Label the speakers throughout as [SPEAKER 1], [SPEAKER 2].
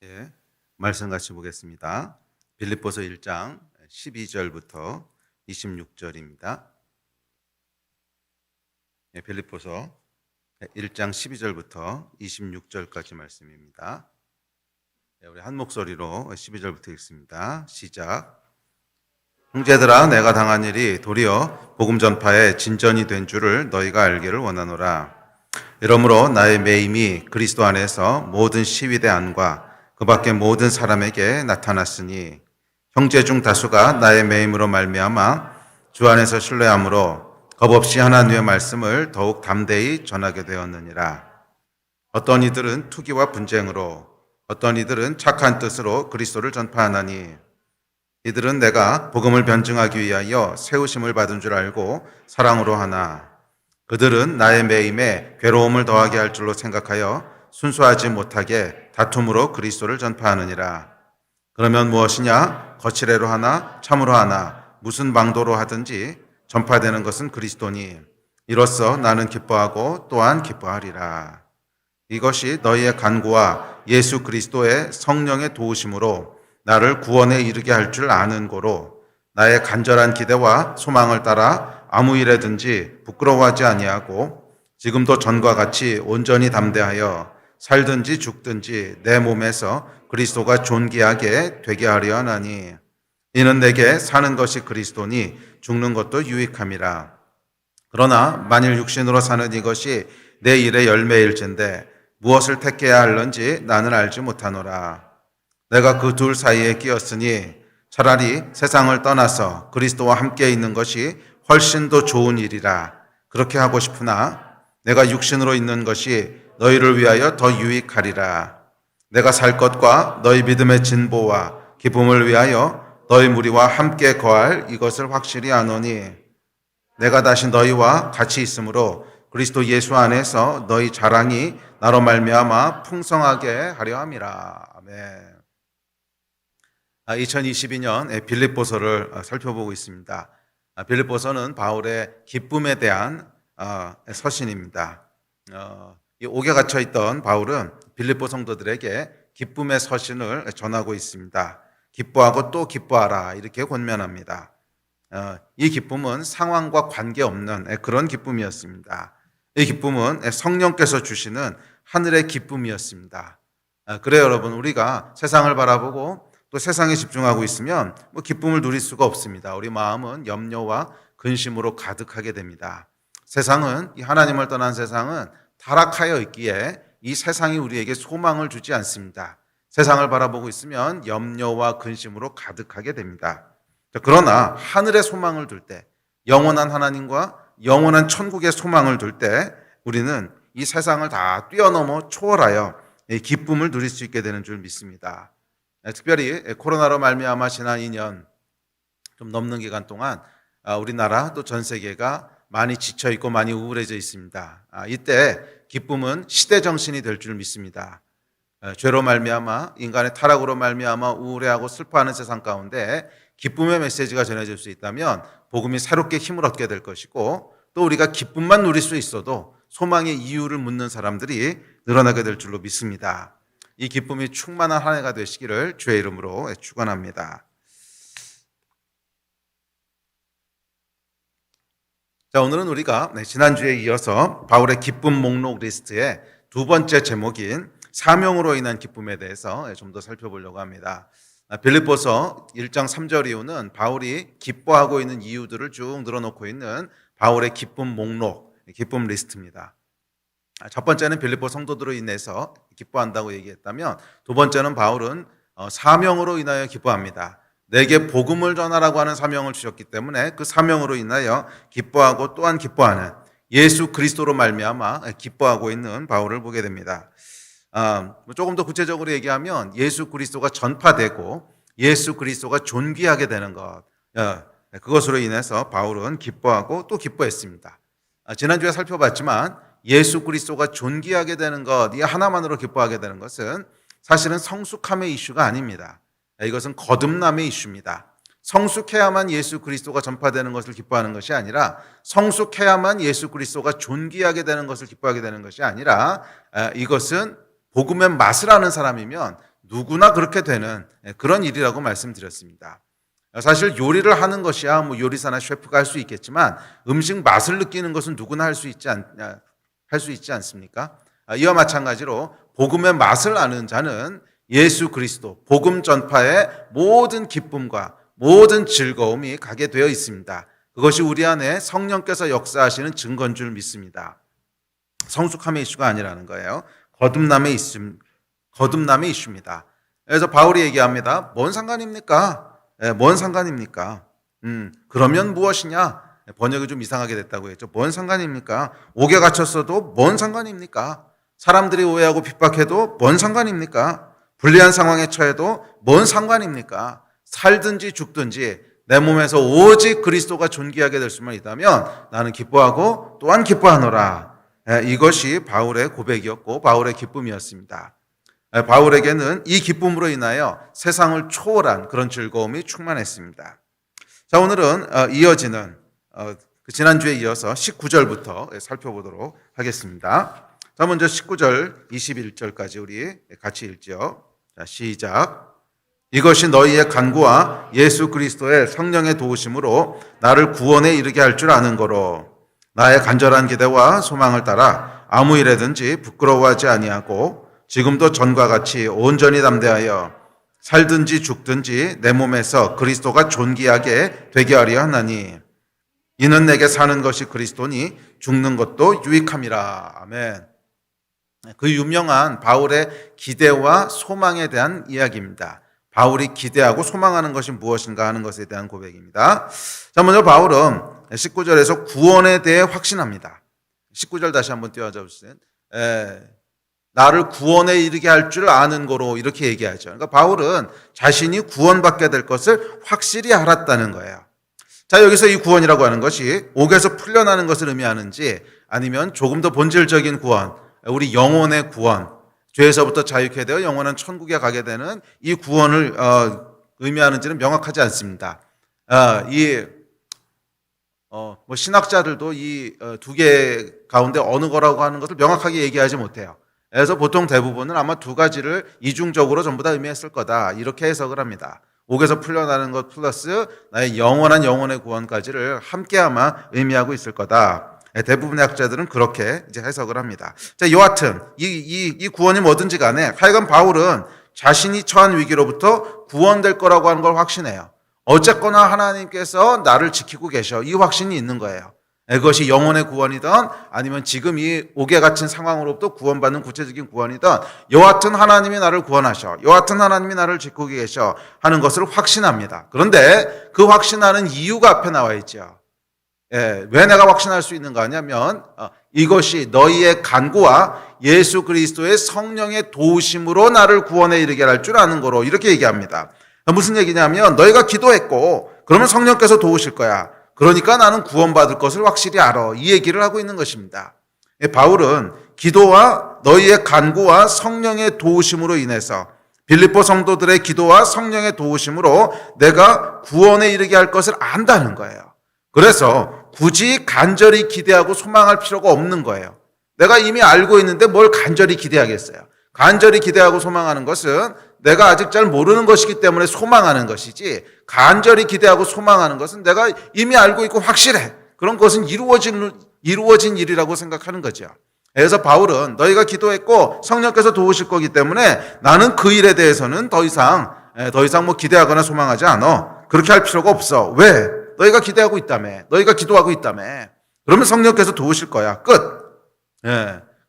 [SPEAKER 1] 예, 말씀 같이 보겠습니다. 빌립보서 1장 12절부터 26절입니다. 예, 빌립보서 1장 12절부터 26절까지 말씀입니다. 예, 우리 한 목소리로 12절부터 읽습니다. 시작. 형제들아, 내가 당한 일이 도리어 복음 전파의 진전이 된 줄을 너희가 알기를 원하노라. 이러므로 나의 매임이 그리스도 안에서 모든 시위대 안과 그 밖의 모든 사람에게 나타났으니 형제 중 다수가 나의 매임으로 말미암아 주 안에서 신뢰함으로 겁없이 하나님의 말씀을 더욱 담대히 전하게 되었느니라. 어떤 이들은 투기와 분쟁으로, 어떤 이들은 착한 뜻으로 그리스도를 전파하나니 이들은 내가 복음을 변증하기 위하여 세우심을 받은 줄 알고 사랑으로 하나, 그들은 나의 매임에 괴로움을 더하게 할 줄로 생각하여 순수하지 못하게 다툼으로 그리스도를 전파하느니라. 그러면 무엇이냐? 거칠애로 하나 참으로 하나 무슨 방도로 하든지 전파되는 것은 그리스도니 이로써 나는 기뻐하고 또한 기뻐하리라. 이것이 너희의 간구와 예수 그리스도의 성령의 도우심으로 나를 구원에 이르게 할 줄 아는 고로 나의 간절한 기대와 소망을 따라 아무 일에든지 부끄러워하지 아니하고 지금도 전과 같이 온전히 담대하여 살든지 죽든지 내 몸에서 그리스도가 존귀하게 되게 하려 하나니 이는 내게 사는 것이 그리스도니 죽는 것도 유익함이라. 그러나 만일 육신으로 사는 이것이 내 일의 열매일진데 무엇을 택해야 할런지 나는 알지 못하노라. 내가 그 둘 사이에 끼었으니 차라리 세상을 떠나서 그리스도와 함께 있는 것이 훨씬 더 좋은 일이라. 그렇게 하고 싶으나 내가 육신으로 있는 것이 너희를 위하여 더 유익하리라. 내가 살 것과 너희 믿음의 진보와 기쁨을 위하여 너희 무리와 함께 거할 이것을 확실히 아노니 내가 다시 너희와 같이 있으므로 그리스도 예수 안에서 너희 자랑이 나로 말미암아 풍성하게 하려 함이라. 아멘. 2022년 빌립보서를 살펴보고 있습니다. 빌립보서는 바울의 기쁨에 대한 서신입니다. 이 옥에 갇혀 있던 바울은 빌립보 성도들에게 기쁨의 서신을 전하고 있습니다. 기뻐하고 또 기뻐하라 이렇게 권면합니다. 이 기쁨은 상황과 관계없는 그런 기쁨이었습니다. 이 기쁨은 성령께서 주시는 하늘의 기쁨이었습니다. 그래요, 여러분. 우리가 세상을 바라보고 또 세상에 집중하고 있으면 기쁨을 누릴 수가 없습니다. 우리 마음은 염려와 근심으로 가득하게 됩니다. 세상은, 이 하나님을 떠난 세상은 타락하여 있기에 이 세상이 우리에게 소망을 주지 않습니다. 세상을 바라보고 있으면 염려와 근심으로 가득하게 됩니다. 그러나 하늘의 소망을 둘 때, 영원한 하나님과 영원한 천국의 소망을 둘 때 우리는 이 세상을 다 뛰어넘어 초월하여 기쁨을 누릴 수 있게 되는 줄 믿습니다. 특별히 코로나로 말미암아 지난 2년 좀 넘는 기간 동안 우리나라 또 전 세계가 많이 지쳐 있고 많이 우울해져 있습니다. 이때 기쁨은 시대 정신이 될 줄 믿습니다. 죄로 말미암아 인간의 타락으로 말미암아 우울해하고 슬퍼하는 세상 가운데 기쁨의 메시지가 전해질 수 있다면 복음이 새롭게 힘을 얻게 될 것이고 또 우리가 기쁨만 누릴 수 있어도 소망의 이유를 묻는 사람들이 늘어나게 될 줄로 믿습니다. 이 기쁨이 충만한 한 해가 되시기를 주의 이름으로 축원합니다. 자, 오늘은 우리가 지난주에 이어서 바울의 기쁨 목록 리스트의 두 번째 제목인 사명으로 인한 기쁨에 대해서 좀 더 살펴보려고 합니다. 빌립보서 1장 3절 이후는 바울이 기뻐하고 있는 이유들을 쭉 늘어놓고 있는 바울의 기쁨 목록, 기쁨 리스트입니다. 첫 번째는 빌립보 성도들로 인해서 기뻐한다고 얘기했다면 두 번째는 바울은 사명으로 인하여 기뻐합니다. 내게 복음을 전하라고 하는 사명을 주셨기 때문에 그 사명으로 인하여 기뻐하고 또한 기뻐하는 예수 그리스도로 말미암아 기뻐하고 있는 바울을 보게 됩니다. 조금 더 구체적으로 얘기하면 예수 그리스도가 전파되고 예수 그리스도가 존귀하게 되는 것, 그것으로 인해서 바울은 기뻐하고 또 기뻐했습니다. 지난주에 살펴봤지만 예수 그리스도가 존귀하게 되는 것, 이 하나만으로 기뻐하게 되는 것은 사실은 성숙함의 이슈가 아닙니다. 이것은 거듭남의 이슈입니다. 성숙해야만 예수 그리스도가 전파되는 것을 기뻐하는 것이 아니라 성숙해야만 예수 그리스도가 존귀하게 되는 것을 기뻐하게 되는 것이 아니라 이것은 복음의 맛을 아는 사람이면 누구나 그렇게 되는 그런 일이라고 말씀드렸습니다. 사실 요리를 하는 것이야 뭐 요리사나 셰프가 할 수 있겠지만 음식 맛을 느끼는 것은 누구나 할 수 있지 않습니까? 이와 마찬가지로 복음의 맛을 아는 자는 예수 그리스도 복음 전파의 모든 기쁨과 모든 즐거움이 가게 되어 있습니다. 그것이 우리 안에 성령께서 역사하시는 증거인 줄 믿습니다. 성숙함의 이슈가 아니라는 거예요. 거듭남의 이슈입니다. 그래서 바울이 얘기합니다. 뭔 상관입니까? 뭔 상관입니까? 그러면 무엇이냐? 번역이 좀 이상하게 됐다고 했죠. 뭔 상관입니까? 옥에 갇혔어도 뭔 상관입니까? 사람들이 오해하고 핍박해도 뭔 상관입니까? 불리한 상황에 처해도 뭔 상관입니까? 살든지 죽든지 내 몸에서 오직 그리스도가 존귀하게 될 수만 있다면 나는 기뻐하고 또한 기뻐하노라. 이것이 바울의 고백이었고 바울의 기쁨이었습니다. 바울에게는 이 기쁨으로 인하여 세상을 초월한 그런 즐거움이 충만했습니다. 자, 오늘은 이어지는 지난주에 이어서 19절부터 살펴보도록 하겠습니다. 자, 먼저 19절 21절까지 우리 같이 읽죠. 자, 시작. 이것이 너희의 간구와 예수 그리스도의 성령의 도우심으로 나를 구원에 이르게 할 줄 아는 거로 나의 간절한 기대와 소망을 따라 아무 일에든지 부끄러워하지 아니하고 지금도 전과 같이 온전히 담대하여 살든지 죽든지 내 몸에서 그리스도가 존귀하게 되게 하려 하나니 이는 내게 사는 것이 그리스도니 죽는 것도 유익함이라. 아멘. 그 유명한 바울의 기대와 소망에 대한 이야기입니다. 바울이 기대하고 소망하는 것이 무엇인가 하는 것에 대한 고백입니다. 자, 먼저 바울은 19절에서 구원에 대해 확신합니다. 19절 다시 한번 띄워주세요. 나를 구원에 이르게 할 줄 아는 거로 이렇게 얘기하죠. 그러니까 바울은 자신이 구원받게 될 것을 확실히 알았다는 거예요. 자, 여기서 이 구원이라고 하는 것이 옥에서 풀려나는 것을 의미하는지 아니면 조금 더 본질적인 구원, 우리 영혼의 구원, 죄에서부터 자유케 되어 영원한 천국에 가게 되는 이 구원을 의미하는지는 명확하지 않습니다. 신학자들도 이 두 개 가운데 어느 거라고 하는 것을 명확하게 얘기하지 못해요. 그래서 보통 대부분은 아마 두 가지를 이중적으로 전부 다 의미했을 거다 이렇게 해석을 합니다. 옥에서 풀려나는 것 플러스 나의 영원의 구원까지를 함께 아마 의미하고 있을 거다. 대부분의 학자들은 그렇게 이제 해석을 합니다. 자, 여하튼 이 구원이 뭐든지 간에 하여간 바울은 자신이 처한 위기로부터 구원될 거라고 하는 걸 확신해요. 어쨌거나 하나님께서 나를 지키고 계셔. 이 확신이 있는 거예요. 그것이 영혼의 구원이든 아니면 지금 이 옥에 갇힌 상황으로부터 구원받는 구체적인 구원이든 여하튼 하나님이 나를 구원하셔. 여하튼 하나님이 나를 지키고 계셔 하는 것을 확신합니다. 그런데 그 확신하는 이유가 앞에 나와 있죠. 왜 내가 확신할 수 있는가 하냐면 이것이 너희의 간구와 예수 그리스도의 성령의 도우심으로 나를 구원에 이르게 할 줄 아는 거로 이렇게 얘기합니다. 무슨 얘기냐면 너희가 기도했고 그러면 성령께서 도우실 거야. 그러니까 나는 구원받을 것을 확실히 알아. 이 얘기를 하고 있는 것입니다. 바울은 기도와 너희의 간구와 성령의 도우심으로 인해서 빌립보 성도들의 기도와 성령의 도우심으로 내가 구원에 이르게 할 것을 안다는 거예요. 그래서 굳이 간절히 기대하고 소망할 필요가 없는 거예요. 내가 이미 알고 있는데 뭘 간절히 기대하겠어요. 간절히 기대하고 소망하는 것은 내가 아직 잘 모르는 것이기 때문에 소망하는 것이지 간절히 기대하고 소망하는 것은 내가 이미 알고 있고 확실해. 그런 것은 이루어진 일이라고 생각하는 거죠. 그래서 바울은 너희가 기도했고 성령께서 도우실 거기 때문에 나는 그 일에 대해서는 더 이상 뭐 기대하거나 소망하지 않아. 그렇게 할 필요가 없어. 왜? 너희가 기대하고 있다며. 너희가 기도하고 있다며. 그러면 성령께서 도우실 거야. 끝.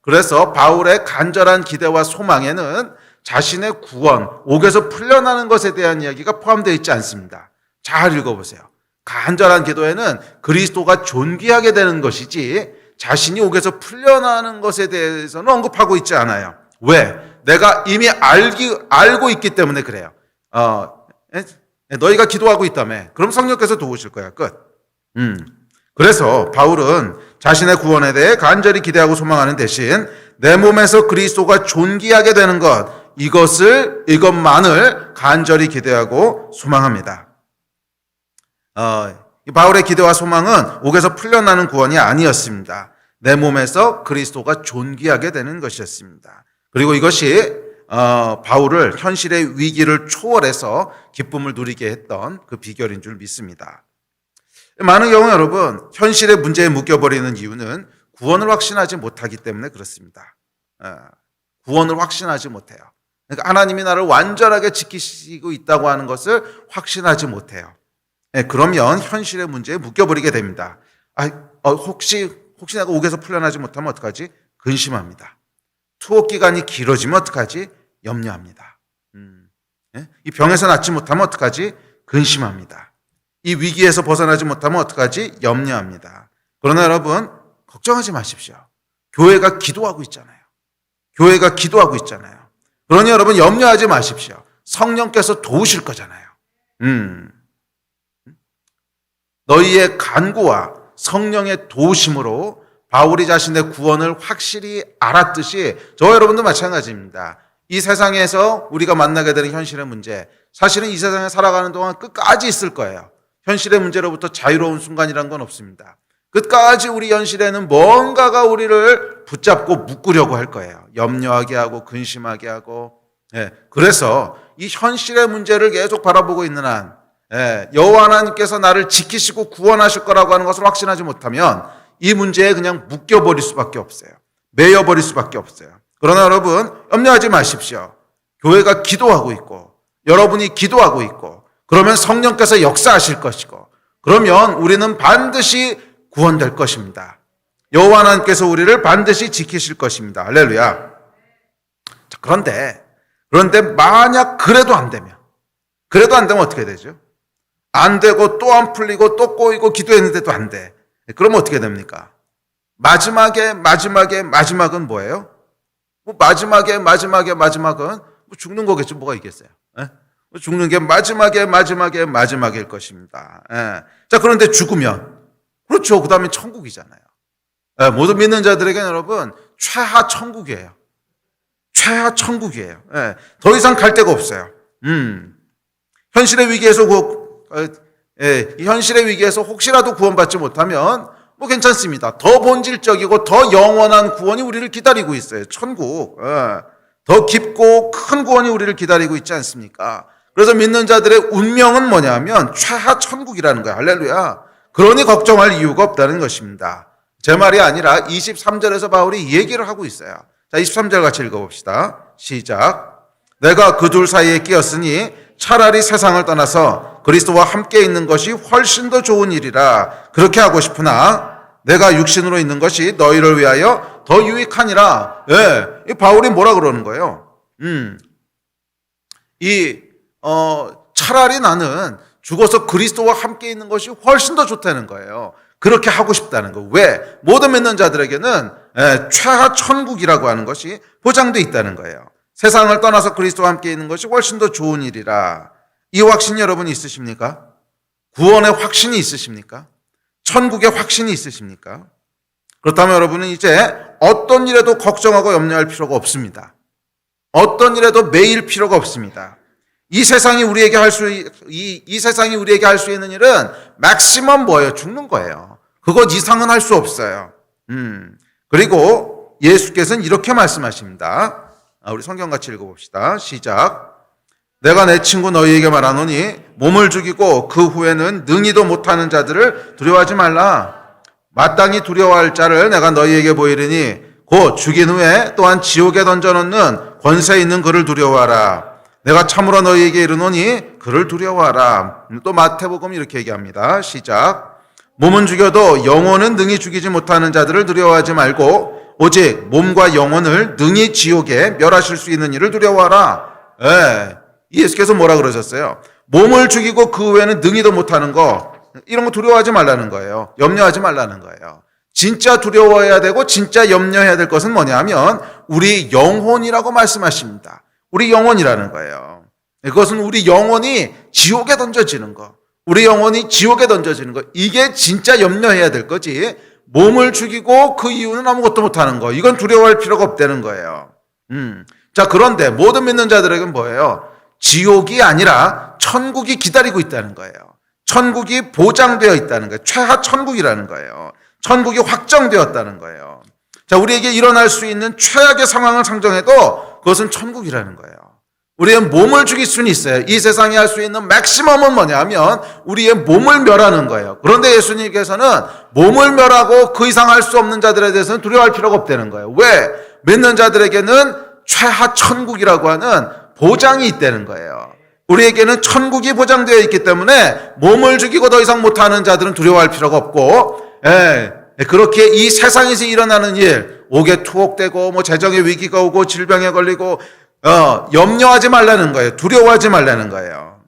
[SPEAKER 1] 그래서 바울의 간절한 기대와 소망에는 자신의 구원, 옥에서 풀려나는 것에 대한 이야기가 포함되어 있지 않습니다. 잘 읽어보세요. 간절한 기도에는 그리스도가 존귀하게 되는 것이지 자신이 옥에서 풀려나는 것에 대해서는 언급하고 있지 않아요. 왜? 내가 이미 알고 있기 때문에 그래요. 너희가 기도하고 있다며. 그럼 성령께서 도우실 거야. 끝. 그래서 바울은 자신의 구원에 대해 간절히 기대하고 소망하는 대신 내 몸에서 그리스도가 존귀하게 되는 것, 이것만을 간절히 기대하고 소망합니다. 바울의 기대와 소망은 옥에서 풀려나는 구원이 아니었습니다. 내 몸에서 그리스도가 존귀하게 되는 것이었습니다. 그리고 이것이 바울을 현실의 위기를 초월해서 기쁨을 누리게 했던 그 비결인 줄 믿습니다. 많은 경우 여러분, 현실의 문제에 묶여버리는 이유는 구원을 확신하지 못하기 때문에 그렇습니다. 구원을 확신하지 못해요. 그러니까 하나님이 나를 완전하게 지키시고 있다고 하는 것을 확신하지 못해요. 그러면 현실의 문제에 묶여버리게 됩니다. 혹시 내가 옥에서 풀려나지 못하면 어떡하지? 근심합니다. 투옥 기간이 길어지면 어떡하지? 염려합니다. 이 병에서 낫지 못하면 어떡하지? 근심합니다. 이 위기에서 벗어나지 못하면 어떡하지? 염려합니다. 그러나 여러분, 걱정하지 마십시오. 교회가 기도하고 있잖아요. 교회가 기도하고 있잖아요. 그러니 여러분 염려하지 마십시오. 성령께서 도우실 거잖아요. 너희의 간구와 성령의 도우심으로 바울이 자신의 구원을 확실히 알았듯이 저와 여러분도 마찬가지입니다. 이 세상에서 우리가 만나게 되는 현실의 문제, 사실은 이 세상에 살아가는 동안 끝까지 있을 거예요. 현실의 문제로부터 자유로운 순간이란 건 없습니다. 끝까지 우리 현실에는 뭔가가 우리를 붙잡고 묶으려고 할 거예요. 염려하게 하고 근심하게 하고. 그래서 이 현실의 문제를 계속 바라보고 있는 한 여호와 하나님께서 나를 지키시고 구원하실 거라고 하는 것을 확신하지 못하면 이 문제에 그냥 묶여버릴 수밖에 없어요. 매여버릴 수밖에 없어요. 그러나 여러분 염려하지 마십시오. 교회가 기도하고 있고 여러분이 기도하고 있고 그러면 성령께서 역사하실 것이고 그러면 우리는 반드시 구원될 것입니다. 여호와 하나님께서 우리를 반드시 지키실 것입니다. 할렐루야. 자, 그런데 만약 그래도 안 되면 어떻게 되죠? 안 되고 또 안 풀리고 또 꼬이고 기도했는데도 안 돼. 그러면 어떻게 됩니까? 마지막은 뭐예요? 마지막은 죽는 거겠죠. 뭐가 있겠어요? 죽는 게 마지막일 것입니다. 자, 그런데 죽으면 그렇죠. 그 다음에 천국이잖아요. 모든 믿는 자들에게는 여러분 최하 천국이에요. 더 이상 갈 데가 없어요. 현실의 위기에서 혹시라도 구원받지 못하면 뭐 괜찮습니다. 더 본질적이고 더 영원한 구원이 우리를 기다리고 있어요. 천국. 더 깊고 큰 구원이 우리를 기다리고 있지 않습니까? 그래서 믿는 자들의 운명은 뭐냐면 최하 천국이라는 거예요. 할렐루야. 그러니 걱정할 이유가 없다는 것입니다. 제 말이 아니라 23절에서 바울이 이 얘기를 하고 있어요. 자, 23절 같이 읽어봅시다. 시작. 내가 그 둘 사이에 끼었으니 차라리 세상을 떠나서 그리스도와 함께 있는 것이 훨씬 더 좋은 일이라 그렇게 하고 싶으나 내가 육신으로 있는 것이 너희를 위하여 더 유익하니라. 이 바울이 뭐라 그러는 거예요? 차라리 나는 죽어서 그리스도와 함께 있는 것이 훨씬 더 좋다는 거예요. 그렇게 하고 싶다는 거. 왜? 모든 믿는 자들에게는 최하 천국이라고 하는 것이 보장되어 있다는 거예요. 세상을 떠나서 그리스도와 함께 있는 것이 훨씬 더 좋은 일이라. 이 확신 여러분 있으십니까? 구원의 확신이 있으십니까? 천국의 확신이 있으십니까? 그렇다면 여러분은 이제 어떤 일에도 걱정하고 염려할 필요가 없습니다. 어떤 일에도 매일 필요가 없습니다. 이 세상이 우리에게 할 수 있는 일은 맥시멈 뭐예요? 죽는 거예요. 그것 이상은 할 수 없어요. 그리고 예수께서는 이렇게 말씀하십니다. 우리 성경 같이 읽어봅시다. 시작. 내가 내 친구 너희에게 말하노니 몸을 죽이고 그 후에는 능히도 못하는 자들을 두려워하지 말라. 마땅히 두려워할 자를 내가 너희에게 보이리니 곧 죽인 후에 또한 지옥에 던져놓는 권세 있는 그를 두려워하라. 내가 참으로 너희에게 이르노니 그를 두려워하라. 또 마태복음 이렇게 얘기합니다. 시작. 몸은 죽여도 영혼은 능히 죽이지 못하는 자들을 두려워하지 말고 오직 몸과 영혼을 능히 지옥에 멸하실 수 있는 이를 두려워하라. 예수께서 뭐라 그러셨어요? 몸을 죽이고 그 후에는 능히도 못하는 거, 이런 거 두려워하지 말라는 거예요. 염려하지 말라는 거예요. 진짜 두려워해야 되고 진짜 염려해야 될 것은 뭐냐면 우리 영혼이라고 말씀하십니다. 우리 영혼이라는 거예요. 그것은 우리 영혼이 지옥에 던져지는 거. 이게 진짜 염려해야 될 거지. 몸을 죽이고 그 이유는 아무것도 못하는 거. 이건 두려워할 필요가 없다는 거예요. 자, 그런데 모든 믿는 자들에게는 뭐예요? 지옥이 아니라 천국이 기다리고 있다는 거예요. 천국이 보장되어 있다는 거예요. 최하 천국이라는 거예요. 천국이 확정되었다는 거예요. 자, 우리에게 일어날 수 있는 최악의 상황을 상정해도 그것은 천국이라는 거예요. 우리의 몸을 죽일 수는 있어요. 이 세상에 할 수 있는 맥시멈은 뭐냐 하면 우리의 몸을 멸하는 거예요. 그런데 예수님께서는 몸을 멸하고 그 이상 할 수 없는 자들에 대해서는 두려워할 필요가 없다는 거예요. 왜? 믿는 자들에게는 최하 천국이라고 하는 보장이 있다는 거예요. 우리에게는 천국이 보장되어 있기 때문에 몸을 죽이고 더 이상 못하는 자들은 두려워할 필요가 없고, 그렇게 이 세상에서 일어나는 일, 옥에 투옥되고 뭐 재정의 위기가 오고 질병에 걸리고 염려하지 말라는 거예요. 두려워하지 말라는 거예요.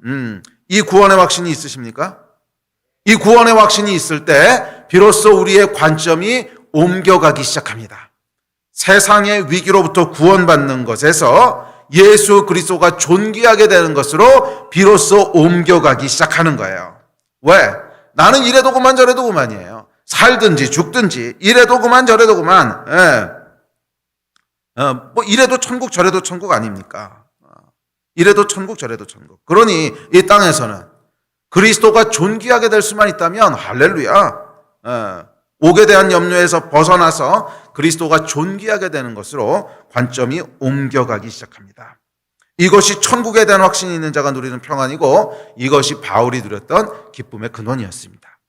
[SPEAKER 1] 이 구원의 확신이 있으십니까? 이 구원의 확신이 있을 때 비로소 우리의 관점이 옮겨가기 시작합니다. 세상의 위기로부터 구원받는 것에서 예수 그리스도가 존귀하게 되는 것으로 비로소 옮겨가기 시작하는 거예요. 왜? 나는 이래도 그만 저래도 그만이에요. 살든지 죽든지 이래도 그만 저래도 그만. 뭐 이래도 천국 저래도 천국 아닙니까? 이래도 천국 저래도 천국. 그러니 이 땅에서는 그리스도가 존귀하게 될 수만 있다면 할렐루야. 옥에 대한 염려에서 벗어나서 그리스도가 존귀하게 되는 것으로 관점이 옮겨가기 시작합니다. 이것이 천국에 대한 확신이 있는 자가 누리는 평안이고 이것이 바울이 누렸던 기쁨의 근원이었습니다.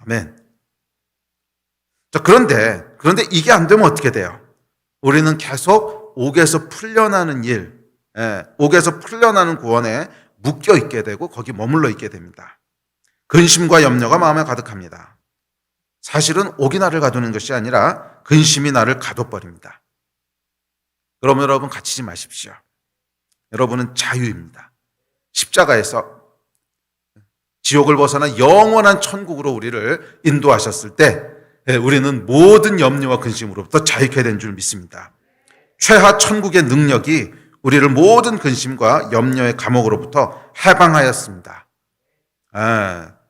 [SPEAKER 1] 아멘. 자, 그런데 이게 안 되면 어떻게 돼요? 우리는 계속 옥에서 풀려나는 일, 옥에서 풀려나는 구원에 묶여 있게 되고 거기 머물러 있게 됩니다. 근심과 염려가 마음에 가득합니다. 사실은 옥이 나를 가두는 것이 아니라 근심이 나를 가둬버립니다. 그러면 여러분 갇히지 마십시오. 여러분은 자유입니다. 십자가에서 지옥을 벗어나 영원한 천국으로 우리를 인도하셨을 때 우리는 모든 염려와 근심으로부터 자유케 된 줄 믿습니다. 최하 천국의 능력이 우리를 모든 근심과 염려의 감옥으로부터 해방하였습니다.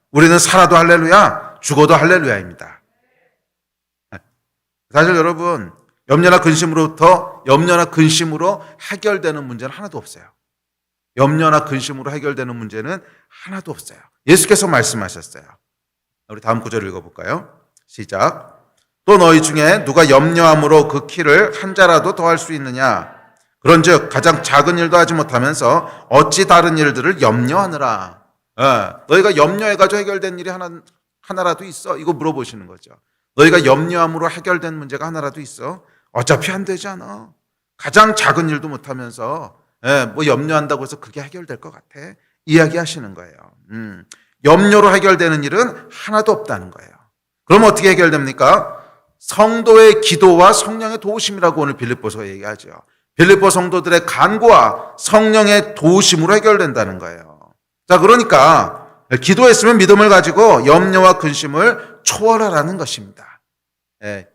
[SPEAKER 1] 우리는 살아도 할렐루야, 죽어도 할렐루야입니다. 사실 여러분, 염려나 근심으로 해결되는 문제는 하나도 없어요. 염려나 근심으로 해결되는 문제는 하나도 없어요. 예수께서 말씀하셨어요. 우리 다음 구절 읽어볼까요? 시작. 또 너희 중에 누가 염려함으로 그 키를 한 자라도 더할 수 있느냐? 그런즉 가장 작은 일도 하지 못하면서 어찌 다른 일들을 염려하느라? 너희가 염려해가지고 해결된 일이 하나라도 있어? 이거 물어보시는 거죠. 너희가 염려함으로 해결된 문제가 하나라도 있어? 어차피 안 되잖아. 가장 작은 일도 못하면서 뭐 염려한다고 해서 그게 해결될 것 같아? 이야기하시는 거예요. 염려로 해결되는 일은 하나도 없다는 거예요. 그럼 어떻게 해결됩니까? 성도의 기도와 성령의 도우심이라고 오늘 빌립보서가 얘기하죠. 빌립보 성도들의 간구와 성령의 도우심으로 해결된다는 거예요. 자, 그러니까 기도했으면 믿음을 가지고 염려와 근심을 초월하라는 것입니다.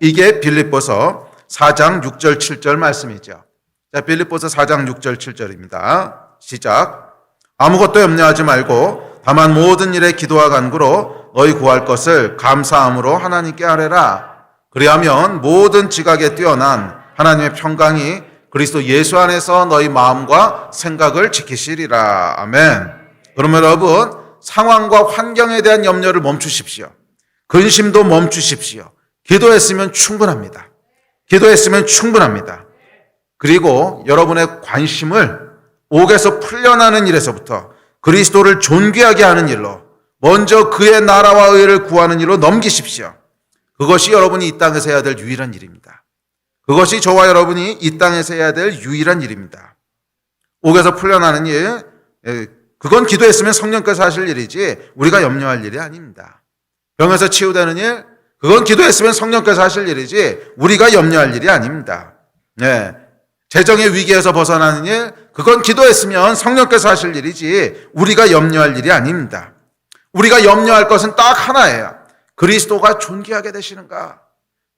[SPEAKER 1] 이게 빌립보서 4장 6절 7절 말씀이죠. 자, 빌립보서 4장 6절 7절입니다. 시작. 아무것도 염려하지 말고 다만 모든 일에 기도와 간구로 너희 구할 것을 감사함으로 하나님께 아뢰라. 그리하면 모든 지각에 뛰어난 하나님의 평강이 그리스도 예수 안에서 너희 마음과 생각을 지키시리라. 아멘. 그러면 여러분, 상황과 환경에 대한 염려를 멈추십시오. 근심도 멈추십시오. 기도했으면 충분합니다. 기도했으면 충분합니다. 그리고 여러분의 관심을 옥에서 풀려나는 일에서부터 그리스도를 존귀하게 하는 일로, 먼저 그의 나라와 의를 구하는 일로 넘기십시오. 그것이 여러분이 이 땅에서 해야 될 유일한 일입니다. 그것이 저와 여러분이 이 땅에서 해야 될 유일한 일입니다. 옥에서 풀려나는 일, 그건 기도했으면 성령께서 하실 일이지 우리가 염려할 일이 아닙니다. 병에서 치유되는 일, 그건 기도했으면 성령께서 하실 일이지 우리가 염려할 일이 아닙니다. 재정의 위기에서 벗어나는 일, 그건 기도했으면 성령께서 하실 일이지 우리가 염려할 일이 아닙니다. 우리가 염려할 것은 딱 하나예요. 그리스도가 존귀하게 되시는가?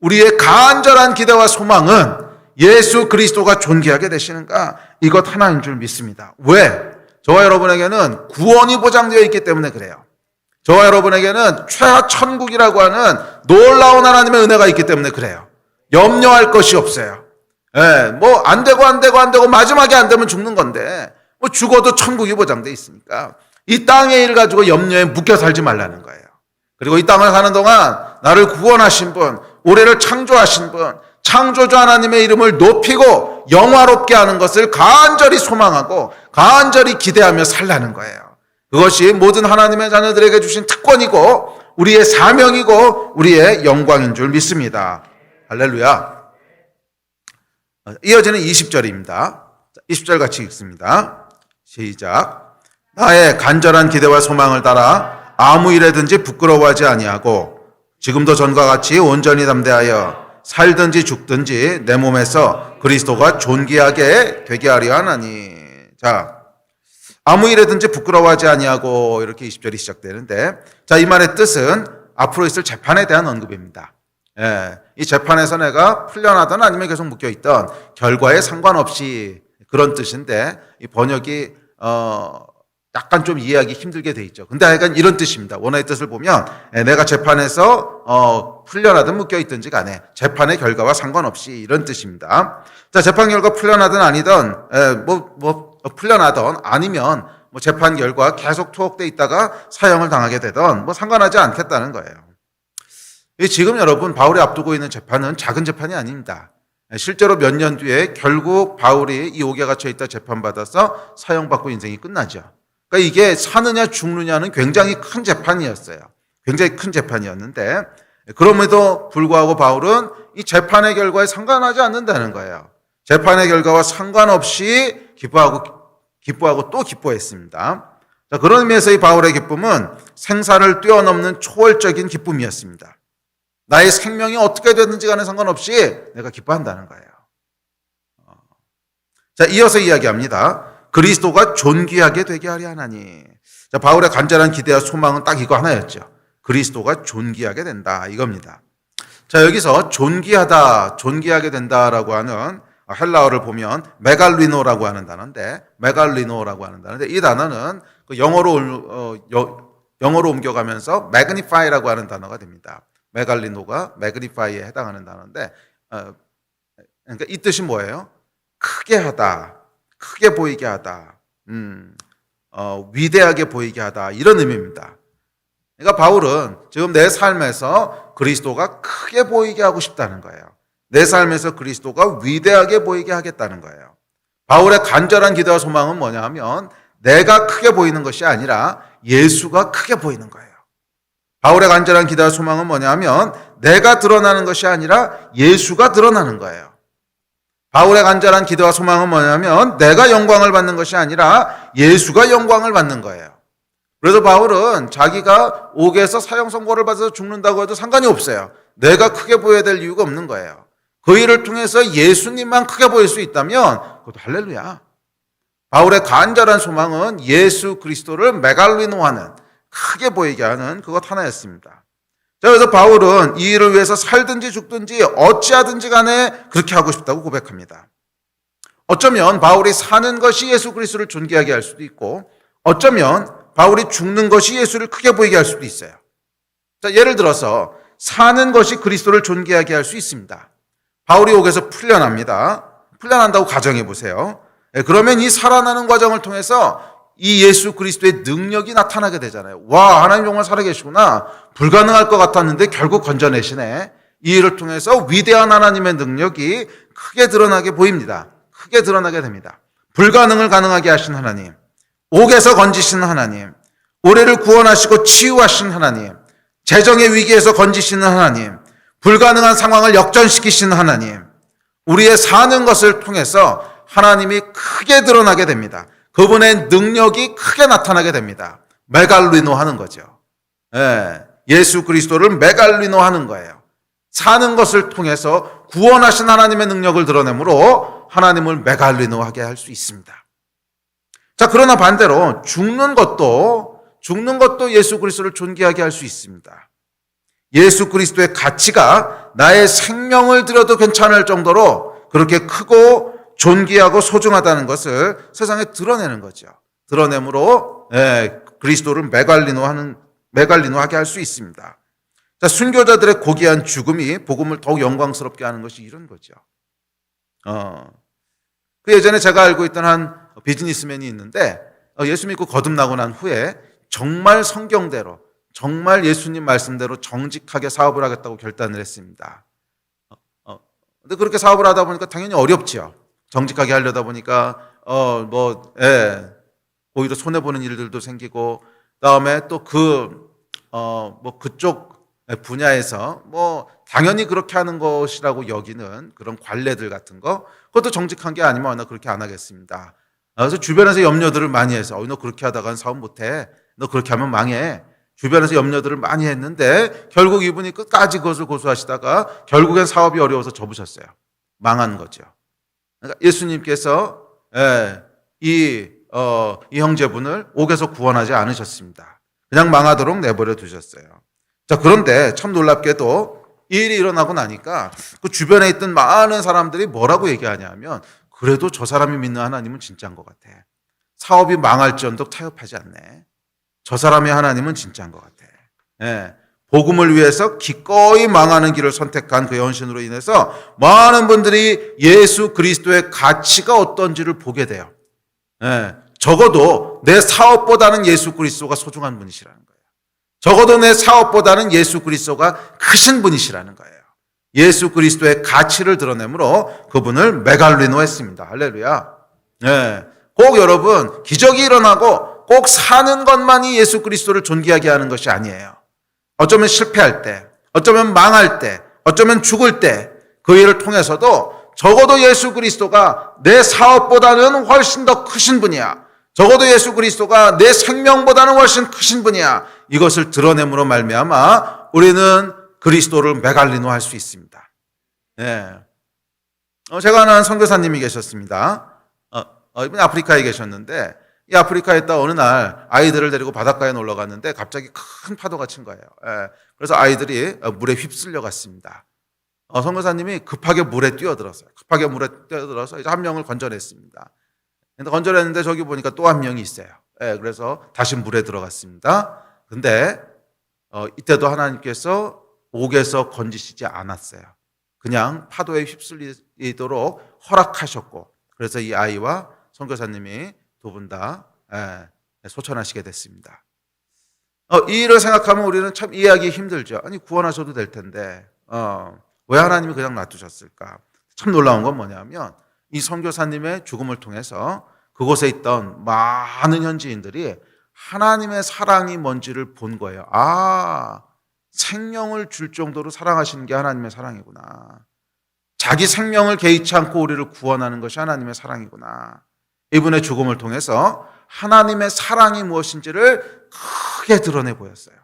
[SPEAKER 1] 우리의 간절한 기대와 소망은 예수 그리스도가 존귀하게 되시는가? 이것 하나인 줄 믿습니다. 왜? 저와 여러분에게는 구원이 보장되어 있기 때문에 그래요. 저와 여러분에게는 최하 천국이라고 하는 놀라운 하나님의 은혜가 있기 때문에 그래요. 염려할 것이 없어요. 뭐 안 되고 마지막에 안 되면 죽는 건데 뭐 죽어도 천국이 보장되어 있으니까 이 땅의 일 가지고 염려에 묶여 살지 말라는 거예요. 그리고 이 땅을 사는 동안 나를 구원하신 분, 올해를 창조하신 분, 창조주 하나님의 이름을 높이고 영화롭게 하는 것을 간절히 소망하고 간절히 기대하며 살라는 거예요. 그것이 모든 하나님의 자녀들에게 주신 특권이고 우리의 사명이고 우리의 영광인 줄 믿습니다. 할렐루야. 이어지는 20절입니다. 20절 같이 읽습니다. 시작. 나의 간절한 기대와 소망을 따라 아무 일에든지 부끄러워하지 아니하고 지금도 전과 같이 온전히 담대하여 살든지 죽든지 내 몸에서 그리스도가 존귀하게 되게 하려 하나니. 자, 아무 일에든지 부끄러워하지 아니하고 이렇게 20절이 시작되는데, 자, 이 말의 뜻은 앞으로 있을 재판에 대한 언급입니다. 이 재판에서 내가 풀려나든 아니면 계속 묶여있던 결과에 상관없이 그런 뜻인데, 이 번역이 약간 좀 이해하기 힘들게 돼 있죠. 근데 하여간 이런 뜻입니다. 원어의 뜻을 보면 내가 재판에서 풀려나든 묶여있든지 간에 재판의 결과와 상관없이 이런 뜻입니다. 자, 재판 결과 풀려나든 아니든 풀려나든 아니면 재판 결과 계속 투옥돼 있다가 사형을 당하게 되든 상관하지 않겠다는 거예요. 지금 여러분 바울이 앞두고 있는 재판은 작은 재판이 아닙니다. 실제로 몇 년 뒤에 결국 바울이 이 옥에 갇혀 있다 재판받아서 사형받고 인생이 끝나죠. 그러니까 이게 사느냐 죽느냐는 굉장히 큰 재판이었어요. 굉장히 큰 재판이었는데 그럼에도 불구하고 바울은 이 재판의 결과에 상관하지 않는다는 거예요. 재판의 결과와 상관없이 기뻐하고 또 기뻐했습니다. 자, 그런 의미에서 이 바울의 기쁨은 생사를 뛰어넘는 초월적인 기쁨이었습니다. 나의 생명이 어떻게 되든지 간에 상관없이 내가 기뻐한다는 거예요. 자, 이어서 이야기합니다. 그리스도가 존귀하게 되게 하려 하나니. 자, 바울의 간절한 기대와 소망은 딱 이거 하나였죠. 그리스도가 존귀하게 된다, 이겁니다. 자, 여기서 존귀하게 된다라고 하는 헬라어를 보면 메갈리노라고 하는 단어인데, 이 단어는 영어로 옮겨가면서 매그니파이라고 하는 단어가 됩니다. 메갈리노가 매그니파이에 해당하는 단어인데, 그러니까 이 뜻이 뭐예요? 크게 하다, 크게 보이게 하다, 위대하게 보이게 하다, 이런 의미입니다. 그러니까 바울은 지금 내 삶에서 그리스도가 크게 보이게 하고 싶다는 거예요. 내 삶에서 그리스도가 위대하게 보이게 하겠다는 거예요. 바울의 간절한 기대와 소망은 뭐냐 하면 내가 크게 보이는 것이 아니라 예수가 크게 보이는 거예요. 바울의 간절한 기대와 소망은 뭐냐 하면 내가 드러나는 것이 아니라 예수가 드러나는 거예요. 바울의 간절한 기대와 소망은 뭐냐면 내가 영광을 받는 것이 아니라 예수가 영광을 받는 거예요. 그래서 바울은 자기가 옥에서 사형 선고를 받아서 죽는다고 해도 상관이 없어요. 내가 크게 보여야 될 이유가 없는 거예요. 그 일을 통해서 예수님만 크게 보일 수 있다면 그것도 할렐루야. 바울의 간절한 소망은 예수 그리스도를 메갈리노하는, 크게 보이게 하는 그것 하나였습니다. 자, 그래서 바울은 이 일을 위해서 살든지 죽든지 어찌하든지 간에 그렇게 하고 싶다고 고백합니다. 어쩌면 바울이 사는 것이 예수 그리스도를 존귀하게 할 수도 있고, 어쩌면 바울이 죽는 것이 예수를 크게 보이게 할 수도 있어요. 자, 예를 들어서 사는 것이 그리스도를 존귀하게 할 수 있습니다. 바울이 옥에서 풀려납니다. 풀려난다고 가정해 보세요. 그러면 이 살아나는 과정을 통해서 이 예수 그리스도의 능력이 나타나게 되잖아요. 와, 하나님 정말 살아계시구나. 불가능할 것 같았는데 결국 건져내시네. 이 일을 통해서 위대한 하나님의 능력이 크게 드러나게 보입니다. 크게 드러나게 됩니다. 불가능을 가능하게 하신 하나님, 옥에서 건지신 하나님, 우리를 구원하시고 치유하신 하나님, 재정의 위기에서 건지시는 하나님, 불가능한 상황을 역전시키시는 하나님, 우리의 사는 것을 통해서 하나님이 크게 드러나게 됩니다. 그분의 능력이 크게 나타나게 됩니다. 메갈리노 하는 거죠. 예수 그리스도를 메갈리노 하는 거예요. 사는 것을 통해서 구원하신 하나님의 능력을 드러내므로 하나님을 메갈리노하게 할 수 있습니다. 자, 그러나 반대로 죽는 것도 예수 그리스도를 존귀하게 할 수 있습니다. 예수 그리스도의 가치가 나의 생명을 들여도 괜찮을 정도로 그렇게 크고 존귀하고 소중하다는 것을 세상에 드러내는 거죠. 드러내므로 그리스도를 메갈리노하게 할 수 있습니다. 자, 순교자들의 고귀한 죽음이 복음을 더욱 영광스럽게 하는 것이 이런 거죠. 그 예전에 제가 알고 있던 한 비즈니스맨이 있는데 예수 믿고 거듭나고 난 후에 정말 성경대로, 정말 예수님 말씀대로 정직하게 사업을 하겠다고 결단을 했습니다. 근데 그렇게 사업을 하다 보니까 당연히 어렵죠. 정직하게 하려다 보니까 오히려 손해 보는 일들도 생기고, 그다음에 또 그쪽 분야에서 당연히 그렇게 하는 것이라고 여기는 그런 관례들 같은 거, 그것도 정직한 게 아니면 나 그렇게 안 하겠습니다. 그래서 주변에서 염려들을 많이 해서 너 그렇게 하다가는 사업 못해, 너 그렇게 하면 망해, 주변에서 염려들을 많이 했는데 결국 이분이 끝까지 그것을 고수하시다가 결국엔 사업이 어려워서 접으셨어요. 망한 거죠. 그러니까 예수님께서 이 형제분을 옥에서 구원하지 않으셨습니다. 그냥 망하도록 내버려 두셨어요. 자, 그런데 참 놀랍게도 이 일이 일어나고 나니까 그 주변에 있던 많은 사람들이 뭐라고 얘기하냐면, 그래도 저 사람이 믿는 하나님은 진짜인 것 같아. 사업이 망할지언정 타협하지 않네. 저 사람의 하나님은 진짜인 것 같아. 복음을 위해서 기꺼이 망하는 길을 선택한 그 헌신으로 인해서 많은 분들이 예수 그리스도의 가치가 어떤지를 보게 돼요. 적어도 내 사업보다는 예수 그리스도가 소중한 분이시라는 거예요. 적어도 내 사업보다는 예수 그리스도가 크신 분이시라는 거예요. 예수 그리스도의 가치를 드러내므로 그분을 메갈리노했습니다. 할렐루야. 꼭 여러분, 기적이 일어나고 꼭 사는 것만이 예수 그리스도를 존귀하게 하는 것이 아니에요. 어쩌면 실패할 때, 어쩌면 망할 때, 어쩌면 죽을 때, 그 일을 통해서도 적어도 예수 그리스도가 내 사업보다는 훨씬 더 크신 분이야. 적어도 예수 그리스도가 내 생명보다는 훨씬 크신 분이야. 이것을 드러냄으로 말미암아 우리는 그리스도를 메갈리노할 수 있습니다. 제가 아는 선교사님이 계셨습니다. 이분이 아프리카에 계셨는데, 이 아프리카에 있다 어느 날 아이들을 데리고 바닷가에 놀러 갔는데 갑자기 큰 파도가 친 거예요. 그래서 아이들이 물에 휩쓸려 갔습니다. 선교사님이 급하게 물에 뛰어들어서 이제 한 명을 건져냈습니다. 근데 건져냈는데 저기 보니까 또 한 명이 있어요. 그래서 다시 물에 들어갔습니다. 근데 이때도 하나님께서 옥에서 건지시지 않았어요. 그냥 파도에 휩쓸리도록 허락하셨고, 그래서 이 아이와 선교사님이 두 분 다 소천하시게 됐습니다. 이 일을 생각하면 우리는 참 이해하기 힘들죠. 아니, 구원하셔도 될 텐데 왜 하나님이 그냥 놔두셨을까? 참 놀라운 건 뭐냐면, 이 선교사님의 죽음을 통해서 그곳에 있던 많은 현지인들이 하나님의 사랑이 뭔지를 본 거예요. 생명을 줄 정도로 사랑하시는 게 하나님의 사랑이구나. 자기 생명을 개의치 않고 우리를 구원하는 것이 하나님의 사랑이구나. 이분의 죽음을 통해서 하나님의 사랑이 무엇인지를 크게 드러내 보였어요.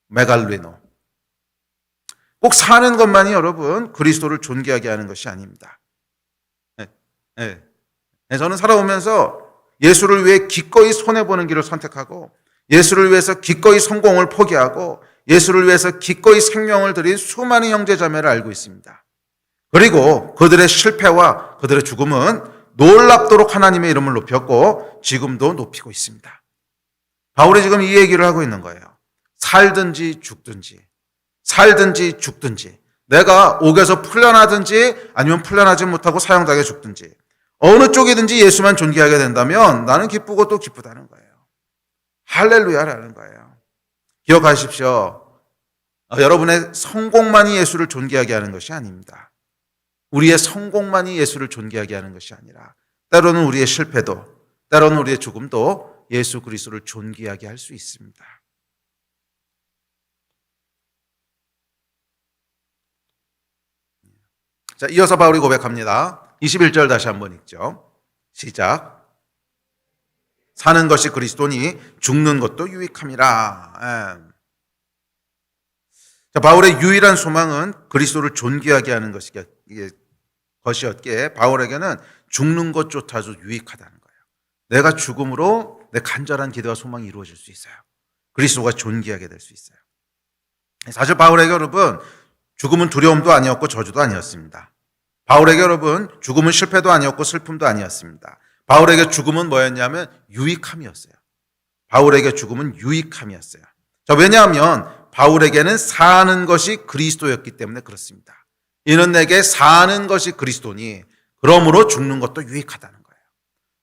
[SPEAKER 1] 메갈리노. 꼭 사는 것만이 여러분 그리스도를 존귀하게 하는 것이 아닙니다. 저는 살아오면서 예수를 위해 기꺼이 손해보는 길을 선택하고, 예수를 위해서 기꺼이 성공을 포기하고, 예수를 위해서 기꺼이 생명을 드린 수많은 형제자매를 알고 있습니다. 그리고 그들의 실패와 그들의 죽음은 놀랍도록 하나님의 이름을 높였고 지금도 높이고 있습니다. 바울이 지금 이 얘기를 하고 있는 거예요. 살든지 죽든지, 살든지 죽든지, 내가 옥에서 풀려나든지 아니면 풀려나지 못하고 사형당해 죽든지, 어느 쪽이든지 예수만 존귀하게 된다면 나는 기쁘고 또 기쁘다는 거예요. 할렐루야라는 거예요. 기억하십시오. 여러분의 성공만이 예수를 존귀하게 하는 것이 아닙니다. 우리의 성공만이 예수를 존귀하게 하는 것이 아니라 때로는 우리의 실패도, 때로는 우리의 죽음도 예수 그리스도를 존귀하게 할 수 있습니다. 자, 이어서 바울이 고백합니다. 21절 다시 한번 읽죠. 시작. 사는 것이 그리스도니 죽는 것도 유익함이라. 자, 바울의 유일한 소망은 그리스도를 존귀하게 하는 것이었기에 바울에게는 죽는 것조차도 유익하다는 거예요. 내가 죽음으로 내 간절한 기대와 소망이 이루어질 수 있어요. 그리스도가 존귀하게 될 수 있어요. 사실 바울에게 여러분, 죽음은 두려움도 아니었고 저주도 아니었습니다. 바울에게 여러분, 죽음은 실패도 아니었고 슬픔도 아니었습니다. 바울에게 죽음은 뭐였냐면 유익함이었어요. 바울에게 죽음은 유익함이었어요. 자, 왜냐하면 바울에게는 사는 것이 그리스도였기 때문에 그렇습니다. 이는 내게 사는 것이 그리스도니 그러므로 죽는 것도 유익하다는 거예요.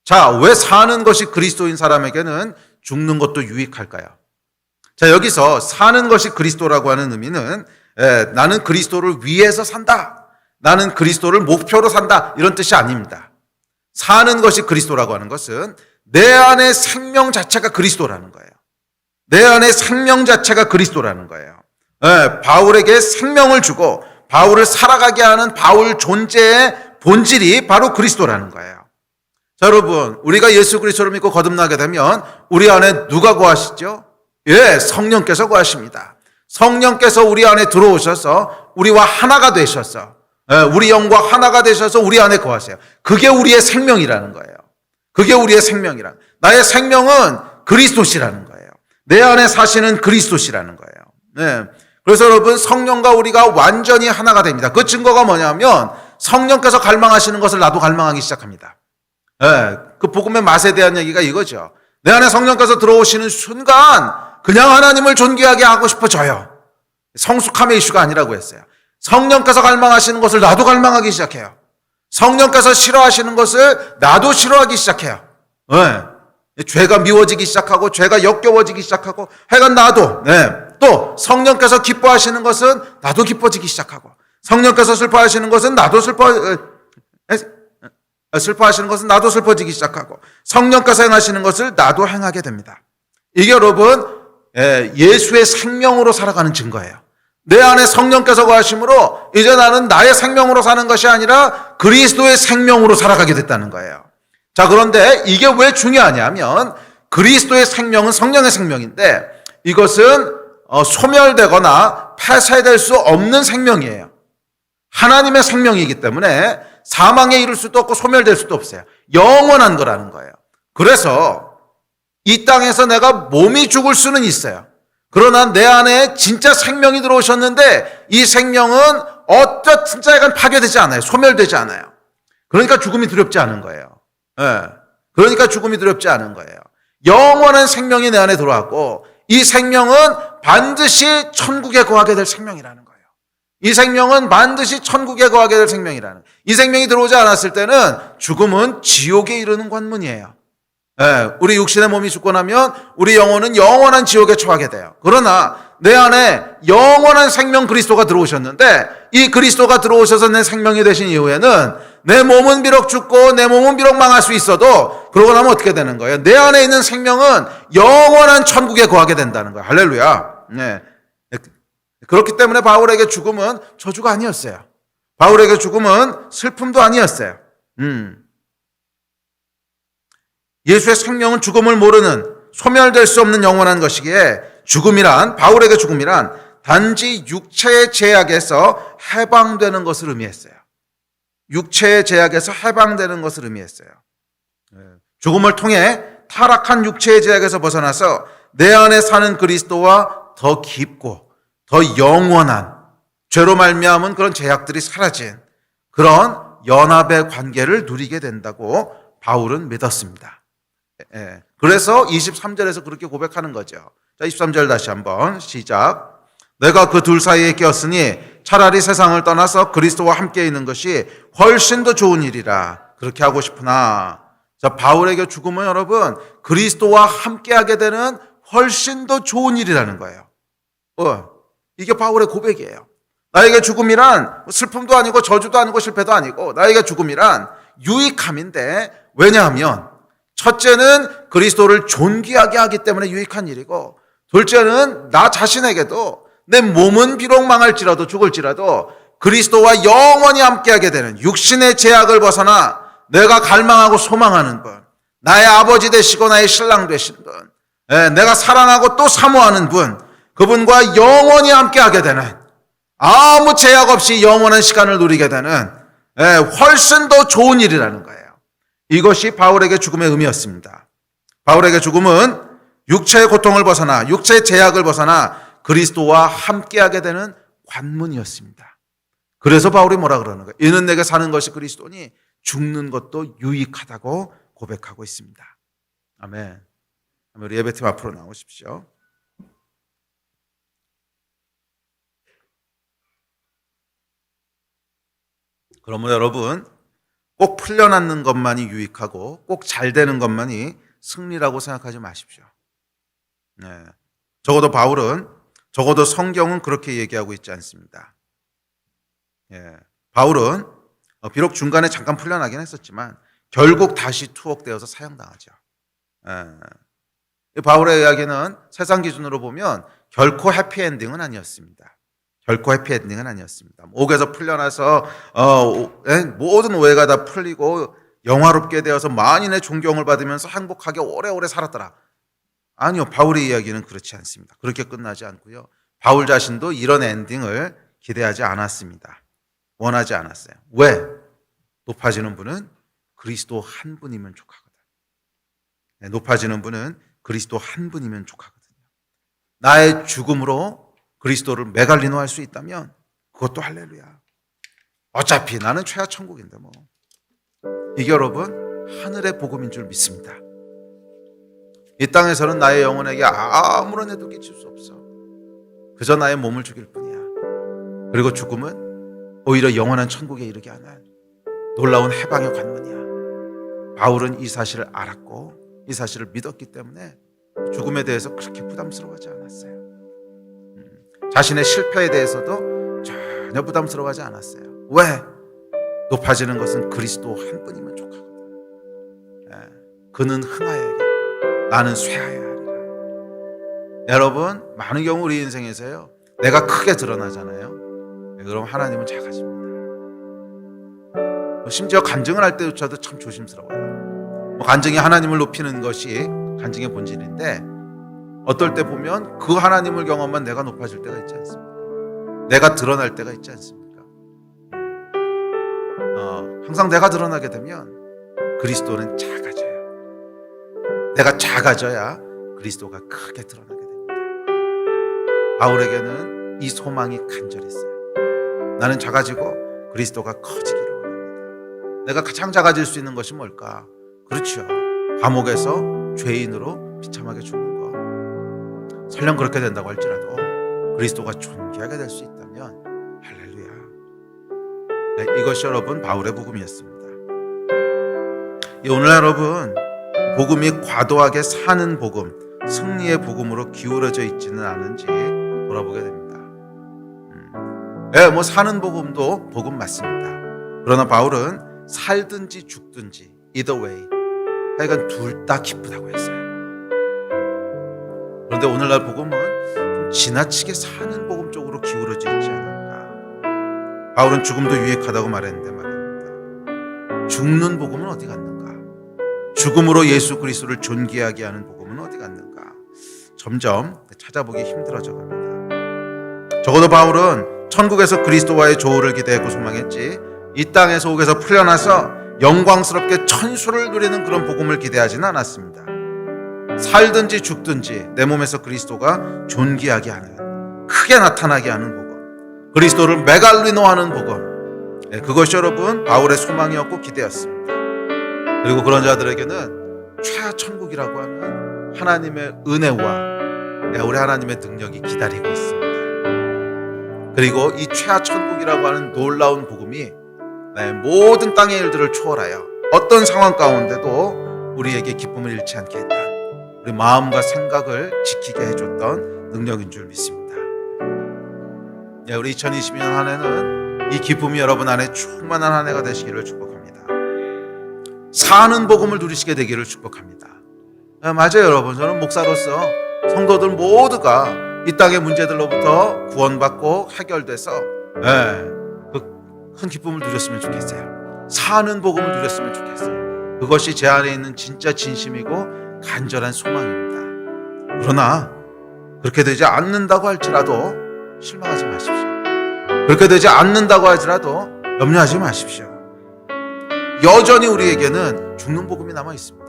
[SPEAKER 1] 자, 왜 사는 것이 그리스도인 사람에게는 죽는 것도 유익할까요? 자, 여기서 사는 것이 그리스도라고 하는 의미는 나는 그리스도를 위해서 산다. 나는 그리스도를 목표로 산다 이런 뜻이 아닙니다. 사는 것이 그리스도라고 하는 것은 내 안의 생명 자체가 그리스도라는 거예요. 내 안의 생명 자체가 그리스도라는 거예요. 바울에게 생명을 주고 바울을 살아가게 하는 바울 존재의 본질이 바로 그리스도라는 거예요. 자, 여러분, 우리가 예수 그리스도를 믿고 거듭나게 되면 우리 안에 누가 거하시죠? 성령께서 거하십니다. 성령께서 우리 안에 들어오셔서 우리와 하나가 되셔서 우리 영과 하나가 되셔서 우리 안에 거하세요. 그게 우리의 생명이라는 거예요. 그게 우리의 생명이란. 나의 생명은 그리스도시라는 거예요. 내 안에 사시는 그리스도시라는 거예요. 그래서 여러분, 성령과 우리가 완전히 하나가 됩니다. 그 증거가 뭐냐면 성령께서 갈망하시는 것을 나도 갈망하기 시작합니다. 그 복음의 맛에 대한 얘기가 이거죠. 내 안에 성령께서 들어오시는 순간 그냥 하나님을 존귀하게 하고 싶어져요. 성숙함의 이슈가 아니라고 했어요. 성령께서 갈망하시는 것을 나도 갈망하기 시작해요. 성령께서 싫어하시는 것을 나도 싫어하기 시작해요. 죄가 미워지기 시작하고 죄가 역겨워지기 시작하고 하여간 나도 또 성령께서 기뻐하시는 것은 나도 기뻐지기 시작하고 성령께서 슬퍼하시는 것은 나도 슬퍼하시는 것은 나도 슬퍼지기 시작하고 성령께서 행하시는 것을 나도 행하게 됩니다. 이게 여러분 예수의 생명으로 살아가는 증거예요. 내 안에 성령께서 거하심으로 이제 나는 나의 생명으로 사는 것이 아니라 그리스도의 생명으로 살아가게 됐다는 거예요. 자, 그런데 이게 왜 중요하냐면 그리스도의 생명은 성령의 생명인데 이것은 소멸되거나 폐쇄될 수 없는 생명이에요. 하나님의 생명이기 때문에 사망에 이를 수도 없고 소멸될 수도 없어요. 영원한 거라는 거예요. 그래서 이 땅에서 내가 몸이 죽을 수는 있어요. 그러나 내 안에 진짜 생명이 들어오셨는데 이 생명은 어떤 자에겐 파괴되지 않아요. 소멸되지 않아요. 그러니까 죽음이 두렵지 않은 거예요. 그러니까 죽음이 두렵지 않은 거예요. 영원한 생명이 내 안에 들어왔고 이 생명은 반드시 천국에 거하게 될 생명이라는 거예요. 이 생명은 반드시 천국에 거하게 될 생명이라는 거예요. 이 생명이 들어오지 않았을 때는 죽음은 지옥에 이르는 관문이에요. 우리 육신의 몸이 죽고 나면 우리 영혼은 영원한 지옥에 처하게 돼요. 그러나 내 안에 영원한 생명 그리스도가 들어오셨는데 이 그리스도가 들어오셔서 내 생명이 되신 이후에는 내 몸은 비록 죽고 내 몸은 비록 망할 수 있어도 그러고 나면 어떻게 되는 거예요? 내 안에 있는 생명은 영원한 천국에 거하게 된다는 거예요. 할렐루야. 그렇기 때문에 바울에게 죽음은 저주가 아니었어요. 바울에게 죽음은 슬픔도 아니었어요. 예수의 생명은 죽음을 모르는 소멸될 수 없는 영원한 것이기에 바울에게 죽음이란 단지 육체의 제약에서 해방되는 것을 의미했어요. 육체의 제약에서 해방되는 것을 의미했어요. 죽음을 통해 타락한 육체의 제약에서 벗어나서 내 안에 사는 그리스도와 더 깊고 더 영원한 죄로 말미암은 그런 제약들이 사라진 그런 연합의 관계를 누리게 된다고 바울은 믿었습니다. 그래서 23절에서 그렇게 고백하는 거죠. 자, 23절 다시 한번 시작. 내가 그 둘 사이에 꼈으니 차라리 세상을 떠나서 그리스도와 함께 있는 것이 훨씬 더 좋은 일이라 그렇게 하고 싶으나. 자, 바울에게 죽음은 여러분 그리스도와 함께하게 되는 훨씬 더 좋은 일이라는 거예요. 이게 바울의 고백이에요. 나에게 죽음이란 슬픔도 아니고 저주도 아니고 실패도 아니고 나에게 죽음이란 유익함인데 왜냐하면 첫째는 그리스도를 존귀하게 하기 때문에 유익한 일이고 둘째는 나 자신에게도 내 몸은 비록 망할지라도 죽을지라도 그리스도와 영원히 함께하게 되는 육신의 제약을 벗어나 내가 갈망하고 소망하는 분, 나의 아버지 되시고 나의 신랑 되신 분, 내가 사랑하고 또 사모하는 분, 그분과 영원히 함께하게 되는 아무 제약 없이 영원한 시간을 누리게 되는 훨씬 더 좋은 일이라는 거예요. 이것이 바울에게 죽음의 의미였습니다. 바울에게 죽음은 육체의 고통을 벗어나 육체의 제약을 벗어나 그리스도와 함께하게 되는 관문이었습니다. 그래서 바울이 뭐라 그러는 거예요? 이는 내게 사는 것이 그리스도니 죽는 것도 유익하다고 고백하고 있습니다. 아멘. 우리 예배팀 앞으로 나오십시오. 그러면 여러분 꼭 풀려나는 것만이 유익하고 꼭 잘 되는 것만이 승리라고 생각하지 마십시오. 적어도 성경은 그렇게 얘기하고 있지 않습니다. 바울은 비록 중간에 잠깐 풀려나긴 했었지만 결국 다시 투옥되어서 사형당하죠. 바울의 이야기는 세상 기준으로 보면 결코 해피엔딩은 아니었습니다. 결코 해피엔딩은 아니었습니다. 옥에서 풀려나서 모든 오해가 다 풀리고 영화롭게 되어서 만인의 존경을 받으면서 행복하게 오래오래 살았더라. 아니요, 바울의 이야기는 그렇지 않습니다. 그렇게 끝나지 않고요. 바울 자신도 이런 엔딩을 기대하지 않았습니다. 원하지 않았어요. 왜? 높아지는 분은 그리스도 한 분이면 족하거든. 높아지는 분은 그리스도 한 분이면 족하거든요. 나의 죽음으로 그리스도를 메갈리노할 수 있다면 그것도 할렐루야. 어차피 나는 최하 천국인데 뭐. 이게 여러분 하늘의 복음인 줄 믿습니다. 이 땅에서는 나의 영혼에게 아무런 해도 끼칠 수 없어. 그저 나의 몸을 죽일 뿐이야. 그리고 죽음은 오히려 영원한 천국에 이르게 하는 놀라운 해방의 관문이야. 바울은 이 사실을 알았고 이 사실을 믿었기 때문에 죽음에 대해서 그렇게 부담스러워하지 않았어요. 자신의 실패에 대해서도 전혀 부담스러워하지 않았어요. 왜? 높아지는 것은 그리스도 한 분이면 족하거든. 그는 흥하여야겠다. 나는 쇠하여야 하리라. 여러분, 많은 경우 우리 인생에서요, 내가 크게 드러나잖아요. 그럼 하나님은 작아집니다. 심지어 간증을 할 때조차도 참 조심스러워요. 간증이 하나님을 높이는 것이 간증의 본질인데 어떨 때 보면 그 하나님을 경험한 내가 높아질 때가 있지 않습니까? 내가 드러날 때가 있지 않습니까? 항상 내가 드러나게 되면 그리스도는 작아져요. 내가 작아져야 그리스도가 크게 드러나게 됩니다. 바울에게는 이 소망이 간절했어요. 나는 작아지고 그리스도가 커지기를 원합니다. 내가 가장 작아질 수 있는 것이 뭘까? 그렇죠. 감옥에서 죄인으로 비참하게 죽는 것. 설령 그렇게 된다고 할지라도 그리스도가 존귀하게 될 수 있다면 할렐루야. 이것이 여러분 바울의 복음이었습니다. 오늘날 여러분 복음이 과도하게 사는 복음, 승리의 복음으로 기울어져 있지는 않은지 돌아보게 됩니다. 사는 복음도 복음 맞습니다. 그러나 바울은 살든지 죽든지 either way, 하여간 둘 다 기쁘다고 했어요. 그런데 오늘날 복음은 좀 지나치게 사는 복음 쪽으로 기울어져 있지 않은가. 바울은 죽음도 유익하다고 말했는데 말입니다. 죽는 복음은 어디 갔는가? 죽음으로 예수 그리스도를 존귀하게 하는 복음은 어디 갔는가? 점점 찾아보기 힘들어져 갑니다. 적어도 바울은 천국에서 그리스도와의 조우를 기대했고 소망했지, 이 땅에서 옥에서 풀려나서 영광스럽게 천수를 누리는 그런 복음을 기대하지는 않았습니다. 살든지 죽든지 내 몸에서 그리스도가 존귀하게 하는, 크게 나타나게 하는 복음, 그리스도를 메갈리노하는 복음, 그것이 여러분 바울의 소망이었고 기대였습니다. 그리고 그런 자들에게는 최하 천국이라고 하는 하나님의 은혜와 우리 하나님의 능력이 기다리고 있습니다. 그리고 이 최하 천국이라고 하는 놀라운 복음이 모든 땅의 일들을 초월하여 어떤 상황 가운데도 우리에게 기쁨을 잃지 않게 했다. 우리 마음과 생각을 지키게 해줬던 능력인 줄 믿습니다. 우리 2020년 한 해는 이 기쁨이 여러분 안에 충만한 한 해가 되시기를 축복합니다. 사는 복음을 누리시게 되기를 축복합니다. 맞아요 여러분. 저는 목사로서 성도들 모두가 이 땅의 문제들로부터 구원받고 해결돼서 큰 기쁨을 누렸으면 좋겠어요. 사는 복음을 누렸으면 좋겠어요. 그것이 제 안에 있는 진짜 진심이고 간절한 소망입니다. 그러나 그렇게 되지 않는다고 할지라도 실망하지 마십시오. 그렇게 되지 않는다고 할지라도 염려하지 마십시오. 여전히 우리에게는 죽는 복음이 남아 있습니다.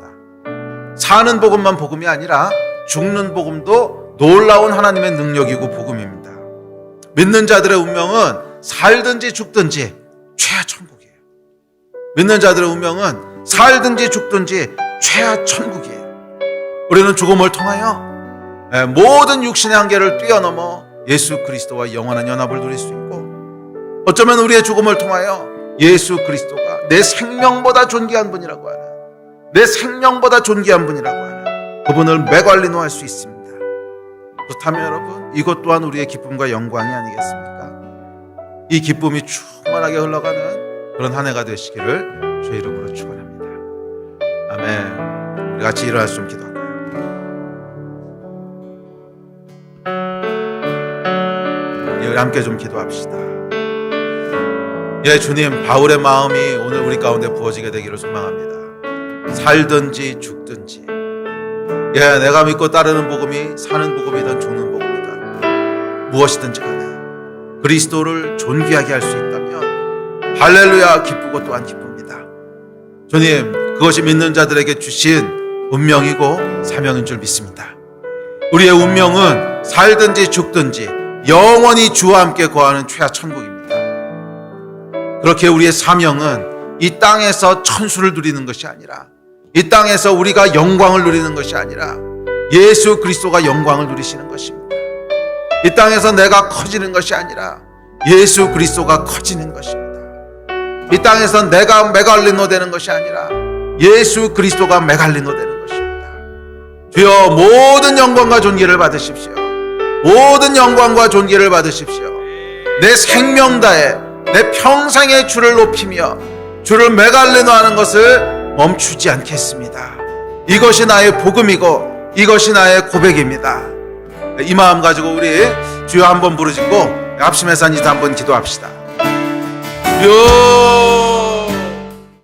[SPEAKER 1] 사는 복음만 복음이 아니라 죽는 복음도 놀라운 하나님의 능력이고 복음입니다. 믿는 자들의 운명은 살든지 죽든지 최하 천국이에요. 믿는 자들의 운명은 살든지 죽든지 최하 천국이에요. 우리는 죽음을 통하여 모든 육신의 한계를 뛰어넘어 예수 그리스도와 영원한 연합을 누릴 수 있고, 어쩌면 우리의 죽음을 통하여 예수 그리스도가 내 생명보다 존귀한 분이라고 하는, 내 생명보다 존귀한 분이라고 하는 그분을 메갈리노할 수 있습니다. 그렇다면 여러분 이것 또한 우리의 기쁨과 영광이 아니겠습니까? 이 기쁨이 충만하게 흘러가는 그런 한 해가 되시기를 주의 이름으로 축원합니다. 아멘. 우리 같이 일어나서 좀 기도할까요? 예, 우리 함께 좀 기도합시다. 예, 주님, 바울의 마음이 오늘 우리 가운데 부어지게 되기를 소망합니다. 살든지 죽든지, 예, 내가 믿고 따르는 복음이 사는 복음이든 죽는 복음이든 무엇이든지 간에 그리스도를 존귀하게 할 수 있다면 할렐루야 기쁘고 또한 기쁩니다. 주님, 그것이 믿는 자들에게 주신 운명이고 사명인 줄 믿습니다. 우리의 운명은 살든지 죽든지 영원히 주와 함께 거하는 최하 천국입니다. 그렇게 우리의 사명은 이 땅에서 천수를 누리는 것이 아니라, 이 땅에서 우리가 영광을 누리는 것이 아니라 예수 그리스도가 영광을 누리시는 것입니다. 이 땅에서 내가 커지는 것이 아니라 예수 그리스도가 커지는 것입니다. 이 땅에서 내가 메갈리노 되는 것이 아니라 예수 그리스도가 메갈리노 되는 것입니다. 주여, 모든 영광과 존귀를 받으십시오. 모든 영광과 존귀를 받으십시오. 내 생명 다해 내 평생의 주를 높이며 주를 메갈리노 하는 것을 멈추지 않겠습니다. 이것이 나의 복음이고 이것이 나의 고백입니다. 이 마음 가지고 우리 주여 한번 부르짖고 합심해서 한번 기도합시다. 주여